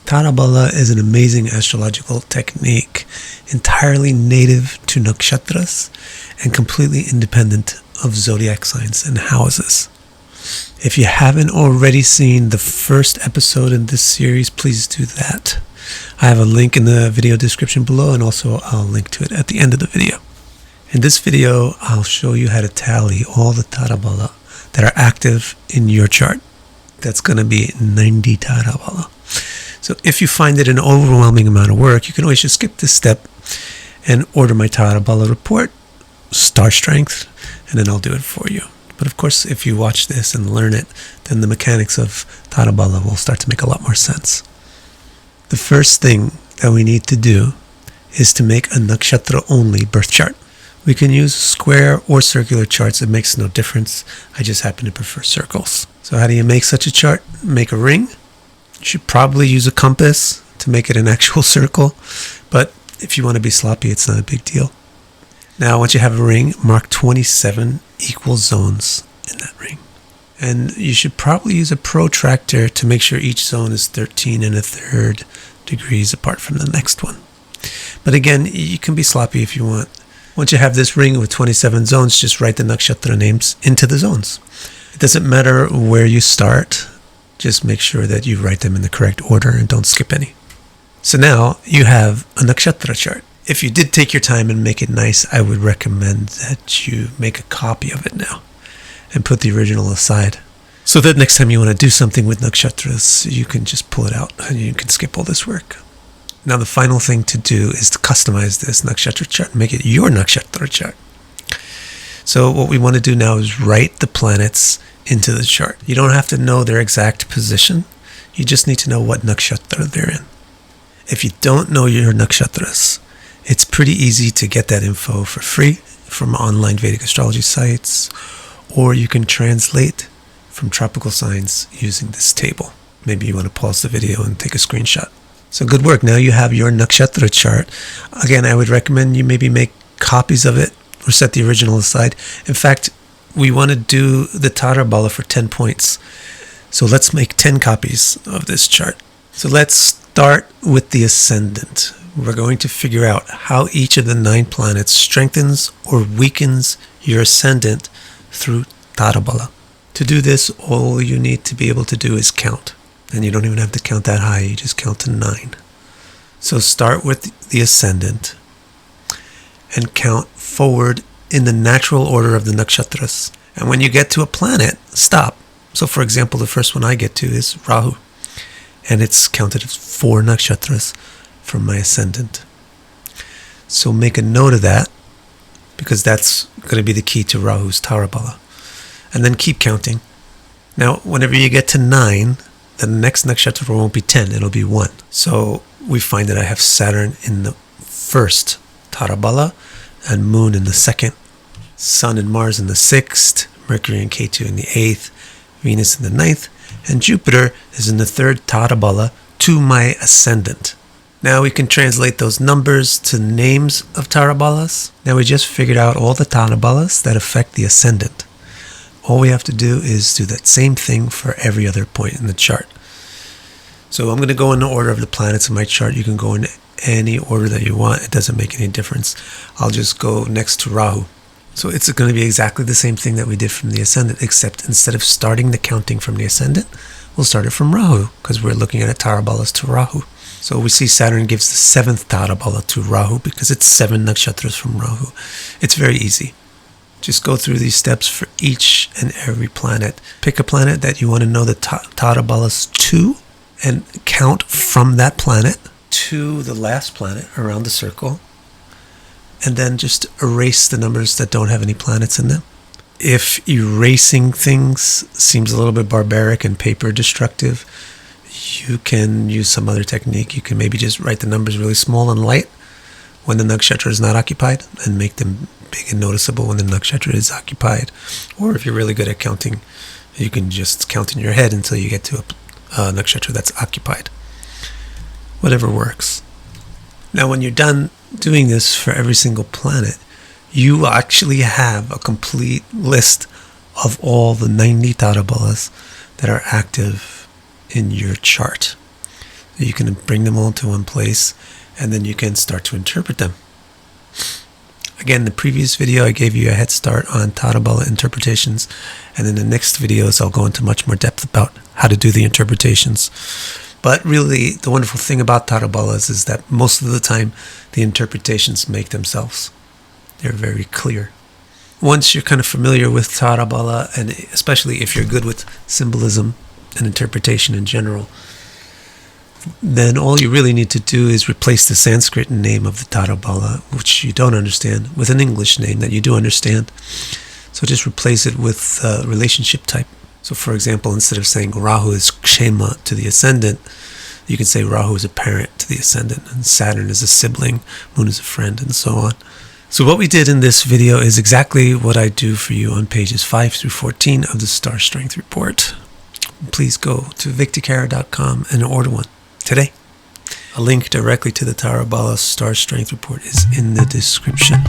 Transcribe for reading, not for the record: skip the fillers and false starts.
Tarabala is an amazing astrological technique, entirely native to nakshatras and completely independent of zodiac signs and houses. If you haven't already seen the first episode in this series, please do that. I have a link in the video description below, and also I'll link to it at the end of the video. In this video, I'll show you how to tally all the Tarabala that are active in your chart. That's going to be 90 Tarabala. So if you find it an overwhelming amount of work, you can always just skip this step and order my Tarabala report, star strength, and then I'll do it for you. But of course, if you watch this and learn it, then the mechanics of Tarabala will start to make a lot more sense. The first thing that we need to do is to make a nakshatra-only birth chart. We can use square or circular charts. It makes no difference. I just happen to prefer circles. So how do you make such a chart? Make a ring. You should probably use a compass to make it an actual circle. But if you want to be sloppy, it's not a big deal. Now, once you have a ring, mark 27 equal zones in that ring. And you should probably use a protractor to make sure each zone is 13 1/3 degrees apart from the next one. But again, you can be sloppy if you want. Once you have this ring with 27 zones, just write the nakshatra names into the zones. It doesn't matter where you start. Just make sure that you write them in the correct order and don't skip any. So now you have a nakshatra chart. If you did take your time and make it nice, I would recommend that you make a copy of it now and put the original aside, so that next time you want to do something with nakshatras, you can just pull it out and you can skip all this work. Now the final thing to do is to customize this nakshatra chart and make it your nakshatra chart. So what we want to do now is write the planets into the chart. You don't have to know their exact position. You just need to know what nakshatra they're in. If you don't know your nakshatras, it's pretty easy to get that info for free from online Vedic astrology sites, or you can translate from tropical signs using this table. Maybe you want to pause the video and take a screenshot. So good work. Now you have your nakshatra chart. Again, I would recommend you maybe make copies of it or set the original aside. In fact, we want to do the Tarabala for 10 points. So let's make 10 copies of this chart. So let's start with the ascendant. We're going to figure out how each of the 9 planets strengthens or weakens your ascendant through Tarabala. To do this, all you need to be able to do is count. And you don't even have to count that high, you just count to 9. So start with the ascendant and count forward in the natural order of the nakshatras. And when you get to a planet, stop. So for example, the first one I get to is Rahu. And it's counted as 4 nakshatras from my ascendant. So make a note of that, because that's going to be the key to Rahu's Tarabala. And then keep counting. Now, whenever you get to 9, the next nakshatra won't be 10, it'll be 1. So we find that I have Saturn in the first Tarabala, and Moon in the second, Sun and Mars in the 6th, Mercury and Ketu in the 8th, Venus in the 9th, and Jupiter is in the 3rd Tarabala to my ascendant. Now we can translate those numbers to names of Tarabalas. Now we just figured out all the Tarabalas that affect the ascendant. All we have to do is do that same thing for every other point in the chart. So I'm going to go in the order of the planets in my chart. You can go in any order that you want. It doesn't make any difference. I'll just go next to Rahu. So it's going to be exactly the same thing that we did from the ascendant, except instead of starting the counting from the ascendant, we'll start it from Rahu, because we're looking at Tarabalas to Rahu. So we see Saturn gives the 7th Tarabala to Rahu because it's 7 nakshatras from Rahu. It's very easy. Just go through these steps for each and every planet. Pick a planet that you want to know the Tarabalas to, and count from that planet to the last planet around the circle. And then just erase the numbers that don't have any planets in them. If erasing things seems a little bit barbaric and paper destructive, you can use some other technique. You can maybe just write the numbers really small and light when the nakshatra is not occupied, and make them big and noticeable when the nakshatra is occupied. Or if you're really good at counting, you can just count in your head until you get to a nakshatra that's occupied. Whatever works. Now when you're done doing this for every single planet, you actually have a complete list of all the 90 Tarabalas that are active in your chart. You can bring them all to one place, and then you can start to interpret them. Again, in the previous video, I gave you a head start on Tarabala interpretations, and in the next videos, I'll go into much more depth about how to do the interpretations. But really, the wonderful thing about Tarabalas is that most of the time, the interpretations make themselves. They're very clear. Once you're kind of familiar with Tarabala, and especially if you're good with symbolism and interpretation in general, then all you really need to do is replace the Sanskrit name of the Tarabala, which you don't understand, with an English name that you do understand. So just replace it with relationship type. So for example, instead of saying Rahu is Kshema to the ascendant, you can say Rahu is a parent to the ascendant, and Saturn is a sibling, Moon is a friend, and so on. So what we did in this video is exactly what I do for you on pages 5 through 14 of the Star Strength Report. Please go to victorcara.com and order one today. A link directly to the Tarabala Star Strength Report is in the description.